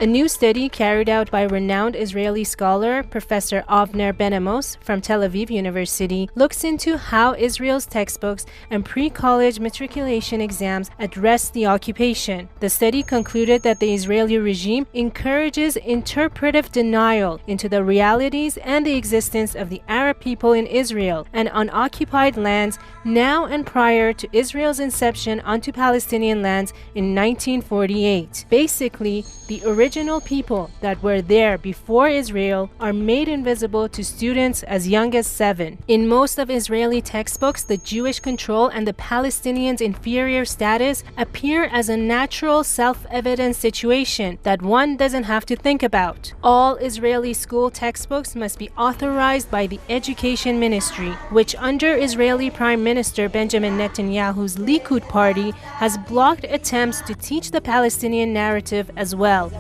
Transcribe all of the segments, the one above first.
A new study carried out by renowned Israeli scholar Professor Avner Ben-Amos from Tel Aviv University looks into how Israel's textbooks and pre-college matriculation exams address the occupation. The study concluded that the Israeli regime encourages interpretive denial into the realities and the existence of the Arab people in Israel and on occupied lands now and prior to Israel's inception onto Palestinian lands in 1948. Basically, the original people that were there before Israel are made invisible to students as young as 7. In most of Israeli textbooks, the Jewish control and the Palestinians' inferior status appear as a natural, self-evident situation that one doesn't have to think about. All Israeli school textbooks must be authorized by the Education Ministry, which under Israeli Prime Minister Benjamin Netanyahu's Likud party has blocked attempts to teach the Palestinian narrative as well.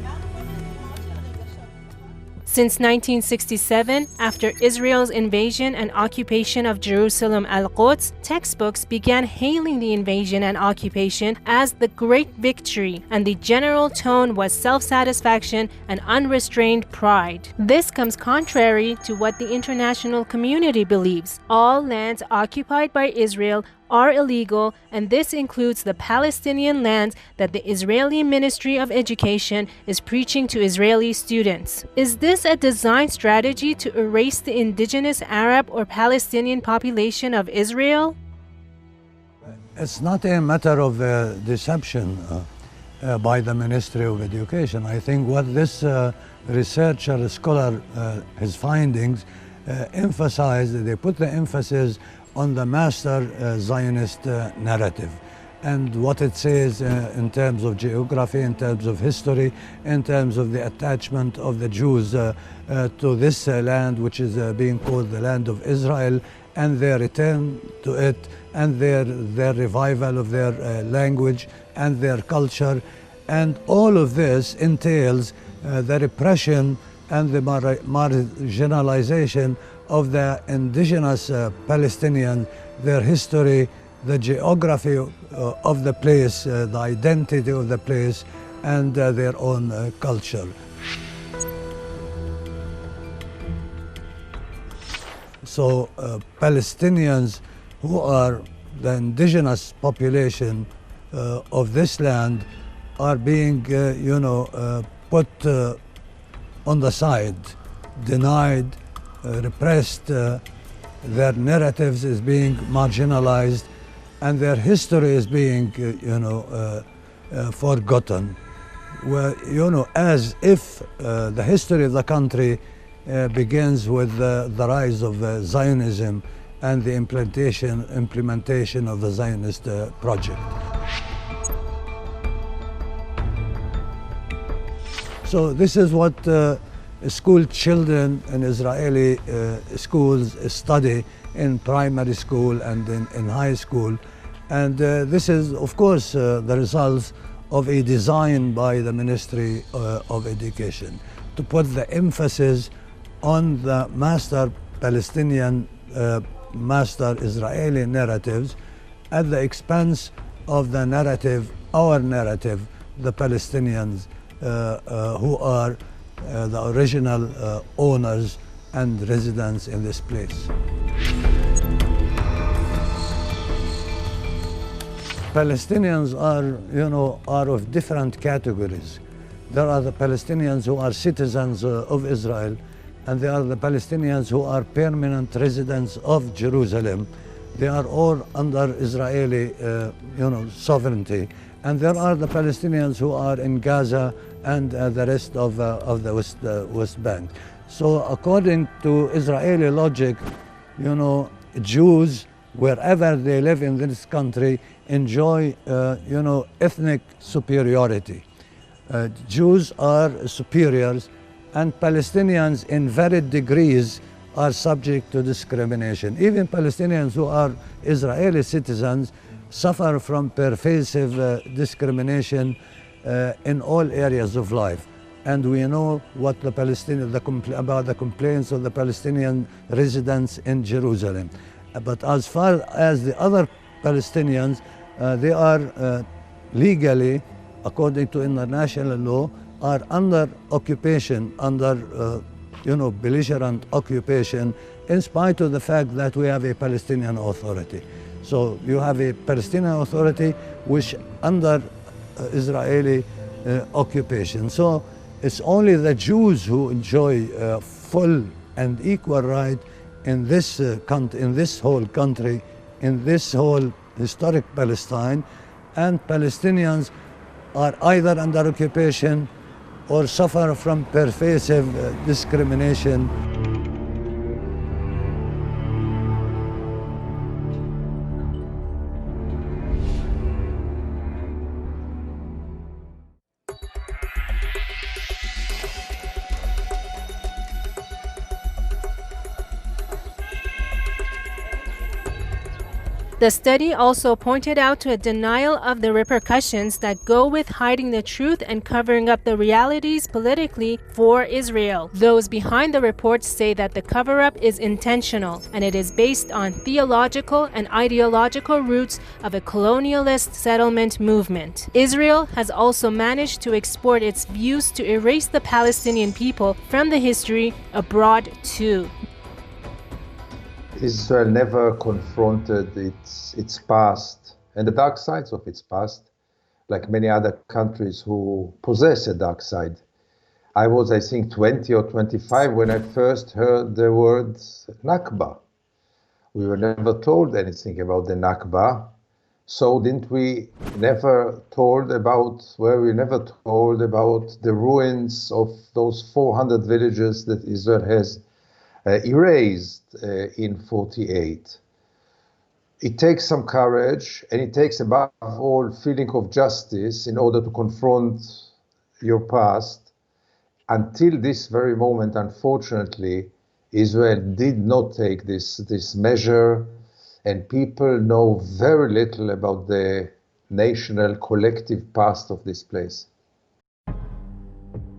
Since 1967, after Israel's invasion and occupation of Jerusalem al-Quds, textbooks began hailing the invasion and occupation as the great victory, and the general tone was self-satisfaction and unrestrained pride. This comes contrary to what the international community believes. All lands occupied by Israel are illegal, and this includes the Palestinian lands that the Israeli Ministry of Education is preaching to Israeli students. Is this a design strategy to erase the indigenous Arab or Palestinian population of Israel? It's not a matter of deception by the Ministry of Education. I think what this researcher, scholar, his findings emphasize, they put the emphasis on the master Zionist narrative and what it says in terms of geography, in terms of history, in terms of the attachment of the Jews to this land, which is being called the land of Israel, and their return to it, and their revival of their language and their culture. And all of this entails the repression and the marginalization of the indigenous Palestinians, their history, the geography of the place, the identity of the place, and their own culture. So Palestinians who are the indigenous population of this land are being, put on the side, denied, repressed, their narratives is being marginalized, and their history is being, forgotten. Well, as if the history of the country begins with the rise of Zionism and the implementation of the Zionist project. So this is what school children in Israeli schools study in primary school and in high school. And this is, of course, the results of a design by the Ministry of Education to put the emphasis on the master Palestinian, master Israeli narratives at the expense of the narrative, our narrative, the Palestinians who are the original owners and residents in this place. Palestinians are of different categories. There are the Palestinians who are citizens of Israel, and there are the Palestinians who are permanent residents of Jerusalem. They are all under Israeli, sovereignty. And there are the Palestinians who are in Gaza and the rest of the West Bank. So according to Israeli logic, Jews, wherever they live in this country, enjoy, ethnic superiority. Jews are superiors, and Palestinians in varied degrees are subject to discrimination. Even Palestinians who are Israeli citizens suffer from pervasive discrimination in all areas of life. And we know what about the complaints of the Palestinian residents in Jerusalem. But as far as the other Palestinians, they are legally, according to international law, are under occupation, under belligerent occupation, in spite of the fact that we have a Palestinian Authority. So you have a Palestinian Authority which under Israeli occupation. So it's only the Jews who enjoy full and equal right in this whole country, in this whole historic Palestine, and Palestinians are either under occupation or suffer from pervasive discrimination. The study also pointed out to a denial of the repercussions that go with hiding the truth and covering up the realities politically for Israel. Those behind the report say that the cover-up is intentional and it is based on theological and ideological roots of a colonialist settlement movement. Israel has also managed to export its views to erase the Palestinian people from the history abroad too. Israel never confronted its past and the dark sides of its past, like many other countries who possess a dark side. I was, I think, 20 or 25 when I first heard the word Nakba. We were never told anything about the Nakba. So we never told about the ruins of those 400 villages that Israel has erased in 48. It takes some courage, and it takes above all feeling of justice in order to confront your past. Until this very moment, unfortunately, Israel did not take this measure, and people know very little about the national collective past of this place.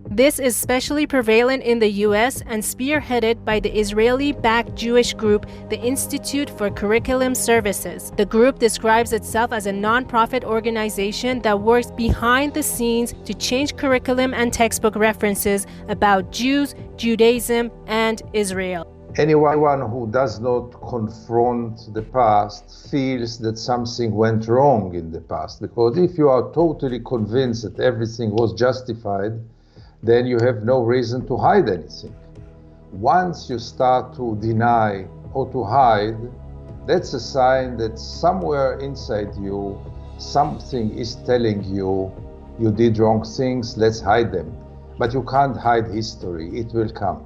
This is especially prevalent in the U.S. and spearheaded by the Israeli-backed Jewish group, the Institute for Curriculum Services. The group describes itself as a non-profit organization that works behind the scenes to change curriculum and textbook references about Jews, Judaism, and Israel. Anyone who does not confront the past feels that something went wrong in the past, because if you are totally convinced that everything was justified, then you have no reason to hide anything. Once you start to deny or to hide, that's a sign that somewhere inside you, something is telling you, you did wrong things, let's hide them. But you can't hide history, it will come.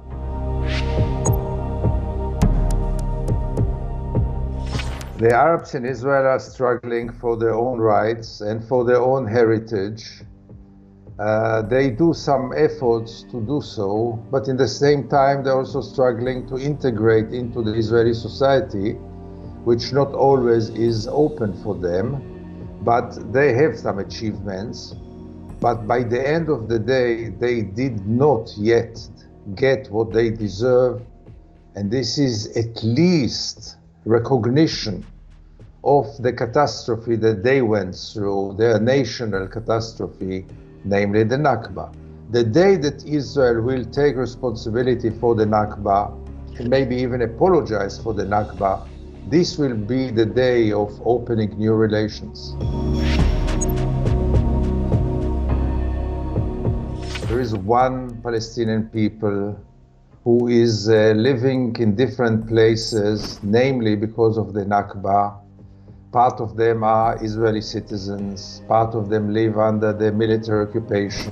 The Arabs in Israel are struggling for their own rights and for their own heritage. They do some efforts to do so, but in the same time they're also struggling to integrate into the Israeli society, which not always is open for them, but they have some achievements. But by the end of the day, they did not yet get what they deserve, and this is at least recognition of the catastrophe that they went through, their national catastrophe, namely the Nakba. The day that Israel will take responsibility for the Nakba, and maybe even apologize for the Nakba, this will be the day of opening new relations. There is one Palestinian people who is living in different places, namely because of the Nakba. Part of them are Israeli citizens, part of them live under the military occupation,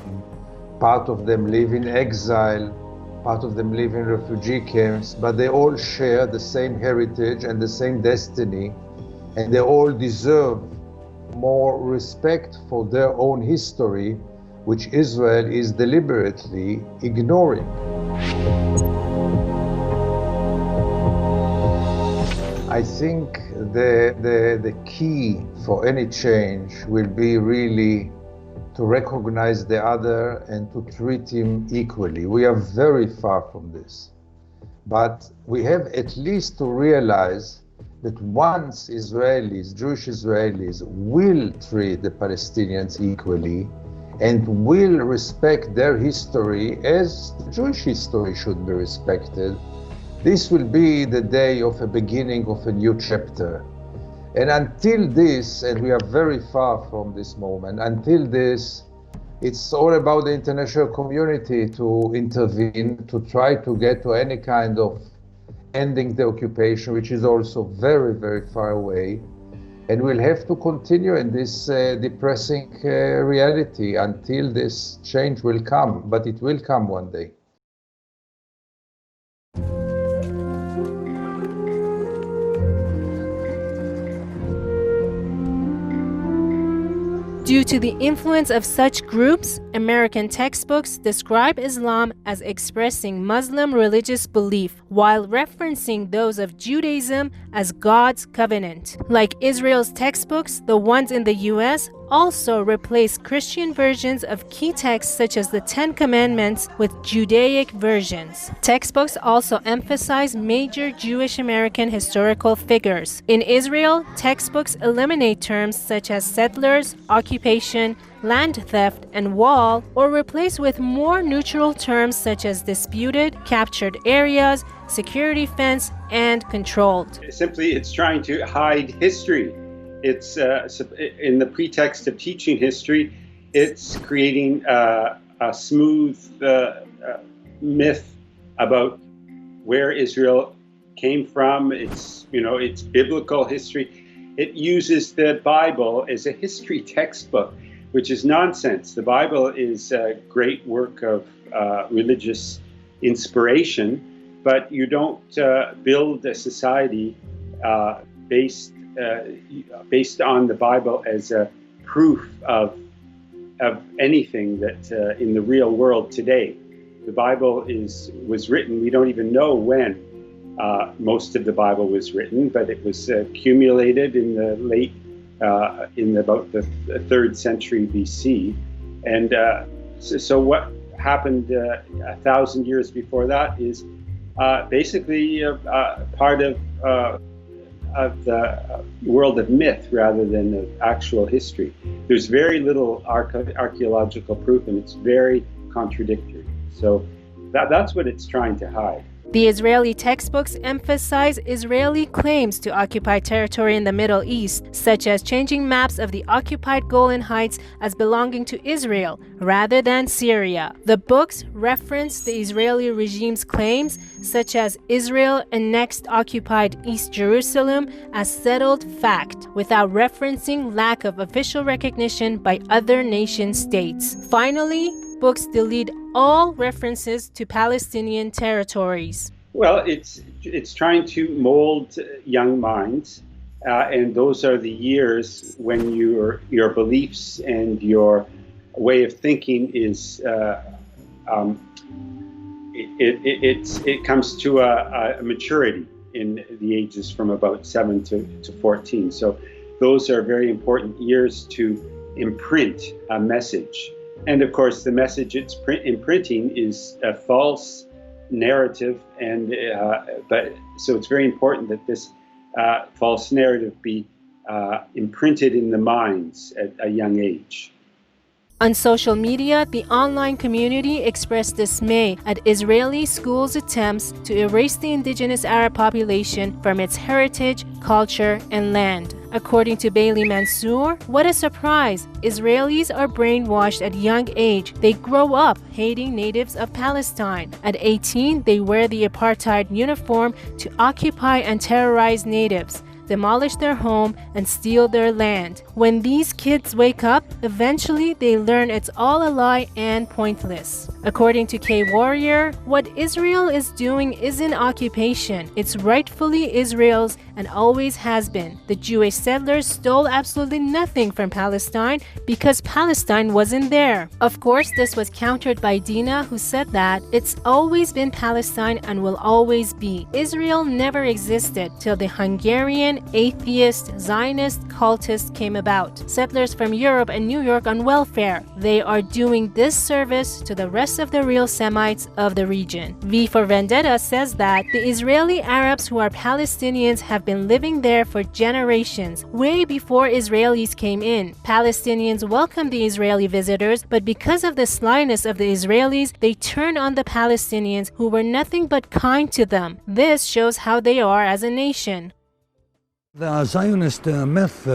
part of them live in exile, part of them live in refugee camps, but they all share the same heritage and the same destiny, and they all deserve more respect for their own history, which Israel is deliberately ignoring. I think the key for any change will be really to recognize the other and to treat him equally. We are very far from this. But we have at least to realize that once Israelis, Jewish Israelis, will treat the Palestinians equally, and will respect their history as the Jewish history should be respected, this will be the day of a beginning of a new chapter. And until this, and we are very far from this moment, until this, it's all about the international community to intervene, to try to get to any kind of ending the occupation, which is also very, very far away. And we'll have to continue in this depressing reality until this change will come, but it will come one day. Due to the influence of such groups, American textbooks describe Islam as expressing Muslim religious belief while referencing those of Judaism as God's covenant. Like Israel's textbooks, the ones in the US also replace Christian versions of key texts such as the Ten Commandments with Judaic versions. Textbooks also emphasize major Jewish American historical figures. In Israel, textbooks eliminate terms such as settlers, occupation, land theft, and wall, or replace with more neutral terms such as disputed, captured areas, security fence, and controlled. Simply, it's trying to hide history. It's in the pretext of teaching history, it's creating a smooth myth about where Israel came from. It's biblical history. It uses the Bible as a history textbook, which is nonsense. The Bible is a great work of religious inspiration, but you don't build a society based on the Bible as a proof of anything that in the real world today. The Bible was written. We don't even know when most of the Bible was written, but it was accumulated in the late in about the 3rd century BC, and so what happened 1,000 years before that is basically part of the world of myth rather than of actual history. There's very little archaeological proof, and it's very contradictory. So that's what it's trying to hide. The Israeli textbooks emphasize Israeli claims to occupy territory in the Middle East, such as changing maps of the occupied Golan Heights as belonging to Israel rather than Syria. The books reference the Israeli regime's claims, such as Israel annexed occupied East Jerusalem as settled fact, without referencing lack of official recognition by other nation states. Finally, books delete all references to Palestinian territories. Well, it's trying to mold young minds, and those are the years when your beliefs and your way of thinking is it comes to a maturity in the ages from about 7 to 14. So those are very important years to imprint a message. And of course, the message it's imprinting is a false narrative, and but so it's very important that this false narrative be imprinted in the minds at a young age. On social media, the online community expressed dismay at Israeli schools' attempts to erase the indigenous Arab population from its heritage, culture, and land. According to Bailey Mansour, what a surprise! Israelis are brainwashed at young age. They grow up hating natives of Palestine. At 18, they wear the apartheid uniform to occupy and terrorize natives, demolish their home, and steal their land. When these kids wake up, eventually they learn it's all a lie and pointless. According to K-Warrior, what Israel is doing isn't occupation. It's rightfully Israel's and always has been. The Jewish settlers stole absolutely nothing from Palestine because Palestine wasn't there. Of course, this was countered by Dina, who said that it's always been Palestine and will always be. Israel never existed till the Hungarian Christian, atheist, Zionist cultists came about. Settlers from Europe and New York on welfare. They are doing this service to the rest of the real Semites of the region. V for Vendetta says that the Israeli Arabs who are Palestinians have been living there for generations, way before Israelis came in. Palestinians welcome the Israeli visitors, but because of the slyness of the Israelis, they turn on the Palestinians who were nothing but kind to them. This shows how they are as a nation. The Zionist myth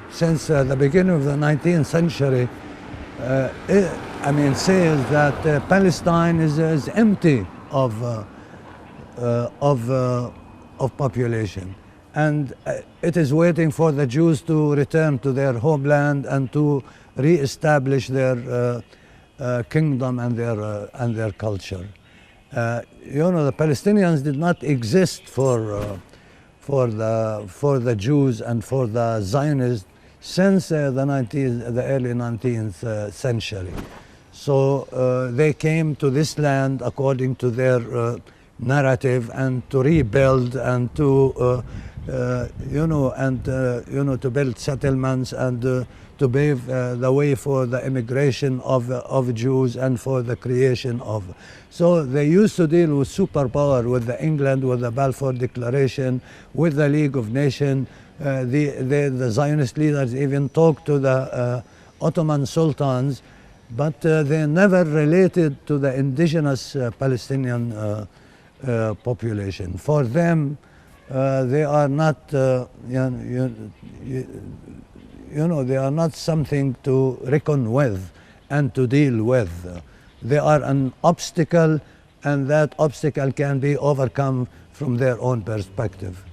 since the beginning of the 19th century says that Palestine is empty of population, and it is waiting for the Jews to return to their homeland and to re-establish their kingdom and their culture. The Palestinians did not exist for the Jews and for the Zionists since the early 19th century. So they came to this land according to their narrative, and to rebuild and to to build settlements and to pave the way for the immigration of Jews and for the creation of. So they used to deal with superpower, with England, with the Balfour Declaration, with the League of Nations. The Zionist leaders even talked to the Ottoman sultans, but they never related to the indigenous Palestinian population. For them, they are not, they are not something to reckon with and to deal with. They are an obstacle, and that obstacle can be overcome from their own perspective.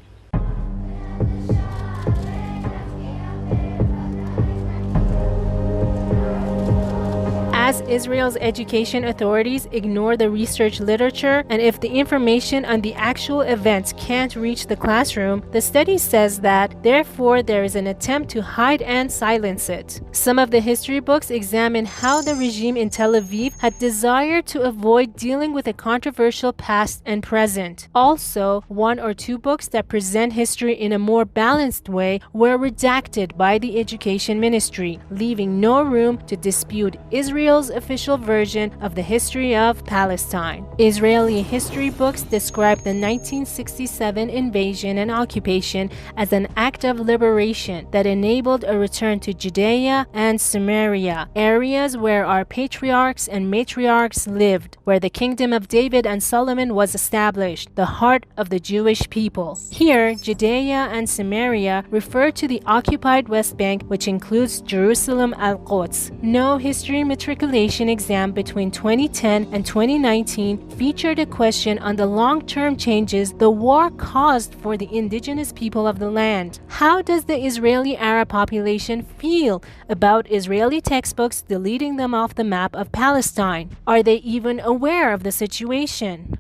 As Israel's education authorities ignore the research literature, and if the information on the actual events can't reach the classroom, the study says that, therefore, there is an attempt to hide and silence it. Some of the history books examine how the regime in Tel Aviv had desired to avoid dealing with a controversial past and present. Also, one or two books that present history in a more balanced way were redacted by the Education Ministry, leaving no room to dispute Israel's official version of the history of Palestine. Israeli history books describe the 1967 invasion and occupation as an act of liberation that enabled a return to Judea and Samaria, areas where our patriarchs and matriarchs lived, where the kingdom of David and Solomon was established, the heart of the Jewish people. Here, Judea and Samaria refer to the occupied West Bank, which includes Jerusalem al-Quds. No history matriculation exam between 2010 and 2019 featured a question on the long-term changes the war caused for the indigenous people of the land. How does the Israeli Arab population feel about Israeli textbooks deleting them off the map of Palestine? Are they even aware of the situation?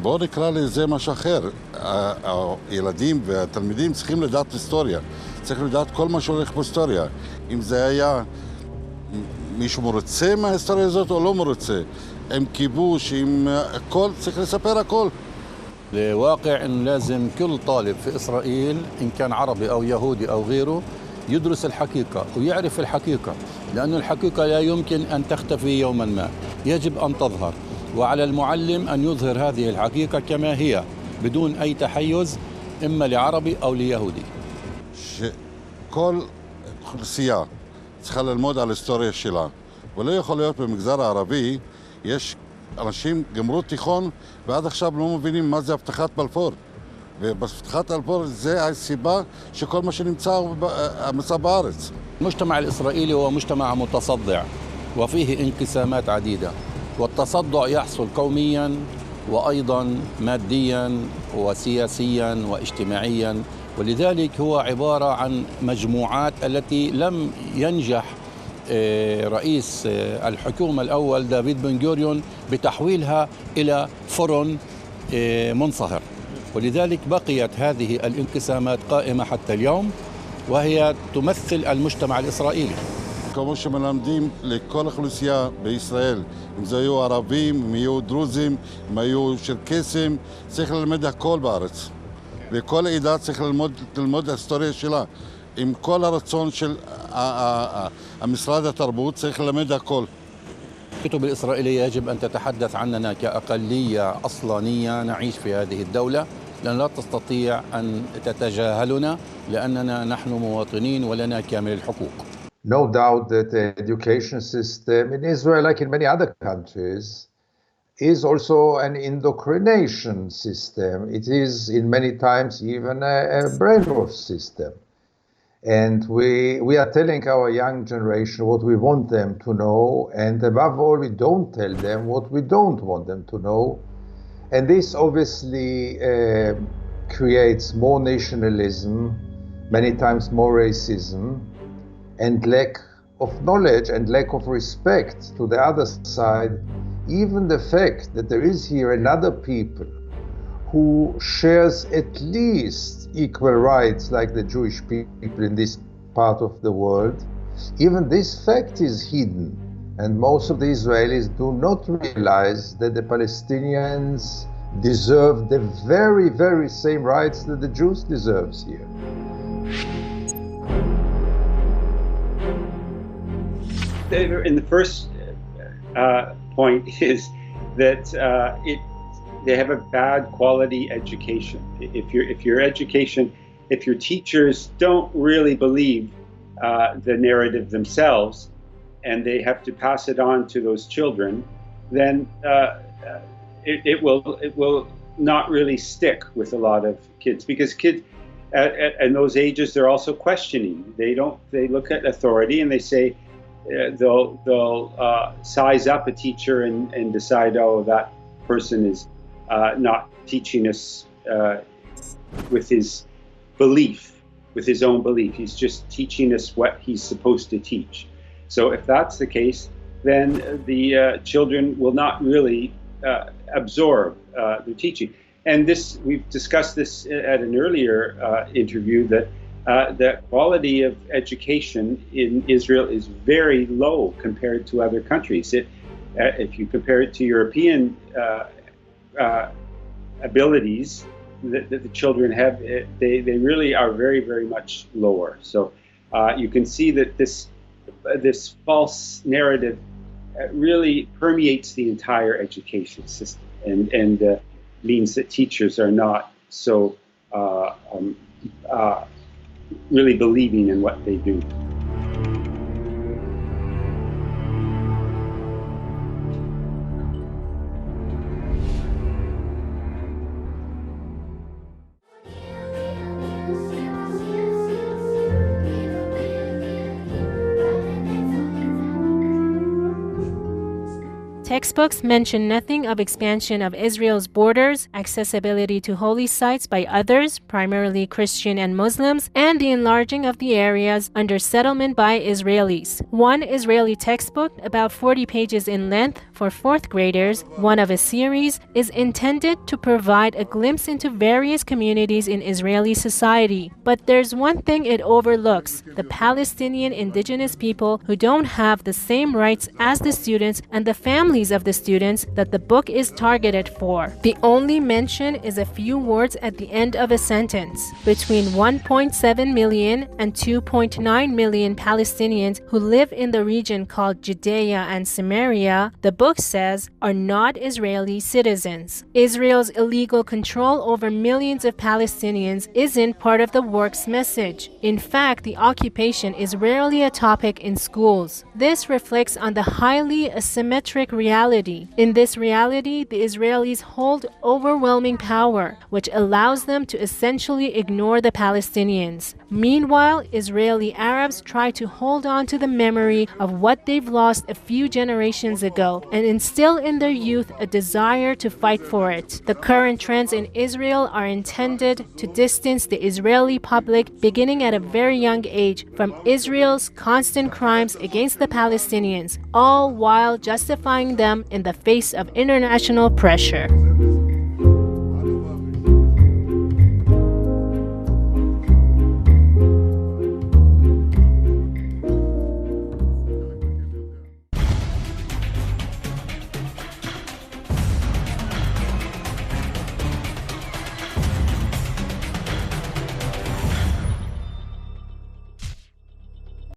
בואו נקרא לזה משהו אחר. הילדים והתלמידים צריכים לדעת היסטוריה. צריך לדעת כל מה שהולך בהיסטוריה. אם זה היה מישהו מרוצה מההיסטוריה הזאת או לא מרוצה. עם כיבוש, עם הכל, צריך לספר הכל. الواقع إن لازم كل طالب في إسرائيل إن كان عربي أو يهودي أو غيره يدرس الحقيقة ويعرف الحقيقة، لأن الحقيقة لا يمكن أن تختفي يوما ما، يجب أن تظهر، وعلى المعلم أن يظهر هذه الحقيقة كما هي بدون أي تحيز إما لعربي أو ليهودي. כל אוכלוסייה צריכה ללמוד על ההיסטוריה שלה, ולא יכול להיות במגזר הערבי יש אנשים גמרו תיכון ועד עכשיו לא מבינים מה זה הבטחת בלפור, ובהבטחת בלפור זה הסיבה שכל מה שנמצא המצב בארץ. المجتمع الإسرائيلي هو مجتمع متصدع وفيه انقسامات عديدة، والتصدع يحصل قوميا وأيضا ماديا وسياسيا واجتماعيا، ولذلك هو عبارة عن مجموعات التي لم ينجح رئيس الحكومة الأول دافيد بن غوريون بتحويلها إلى فرن منصهر، ولذلك بقيت هذه الانقسامات قائمة حتى اليوم وهي تمثل المجتمع الإسرائيلي. כמו שמלמדים לכל אוכלוסייה בישראל, אם זה היו ערבים, אם היו דרוזים, אם היו צ'רקסים, צריך ללמד הכל בארץ. וכל עדה צריך ללמוד ההיסטוריה שלה. עם כל הרצון של המשרד התרבות צריך ללמד הכל. الكتب الإسرائيلية يجب أن تتحدث عننا كأقلية أصلانية نعيش في هذه الدولة، لأن لا تستطيع أن تتجاهلنا لأننا نحن مواطنين ولنا كامل الحقوق. No doubt that the education system in Israel, like in many other countries, is also an indoctrination system. It is, in many times, even a brainwash system. And we are telling our young generation what we want them to know, and above all, we don't tell them what we don't want them to know. And this obviously creates more nationalism, many times more racism, and lack of knowledge and lack of respect to the other side. Even the fact that there is here another people who shares at least equal rights like the Jewish people in this part of the world, even this fact is hidden. And most of the Israelis do not realize that the Palestinians deserve the very, very same rights that the Jews deserves here. In the first point is that they have a bad quality education. If your teachers don't really believe the narrative themselves, and they have to pass it on to those children, then it will not really stick with a lot of kids, because kids at those ages, they're also questioning. They look at authority and they say they'll size up a teacher and decide, oh, that person is not teaching us with his belief, with his own belief. He's just teaching us what he's supposed to teach. So if that's the case, then the children will not really absorb the teaching. And this, we've discussed this at an earlier interview, that the quality of education in Israel is very low compared to other countries. If you compare it to European abilities that the children have, they really are very, very much lower. So you can see that this false narrative really permeates the entire education system, and means that teachers are not so really believing in what they do. Textbooks mention nothing of expansion of Israel's borders, accessibility to holy sites by others, primarily Christian and Muslims, and the enlarging of the areas under settlement by Israelis. One Israeli textbook, about 40 pages in length for fourth graders, one of a series, is intended to provide a glimpse into various communities in Israeli society. But there's one thing it overlooks: the Palestinian indigenous people who don't have the same rights as the students and the families of the students that the book is targeted for. The only mention is a few words at the end of a sentence. Between 1.7 million and 2.9 million Palestinians who live in the region called Judea and Samaria, the book says, are not Israeli citizens. Israel's illegal control over millions of Palestinians isn't part of the work's message. In fact, the occupation is rarely a topic in schools. This reflects on the highly asymmetric reality. In this reality, the Israelis hold overwhelming power, which allows them to essentially ignore the Palestinians. Meanwhile, Israeli Arabs try to hold on to the memory of what they've lost a few generations ago and instill in their youth a desire to fight for it. The current trends in Israel are intended to distance the Israeli public, beginning at a very young age, from Israel's constant crimes against the Palestinians, all while justifying them in the face of international pressure.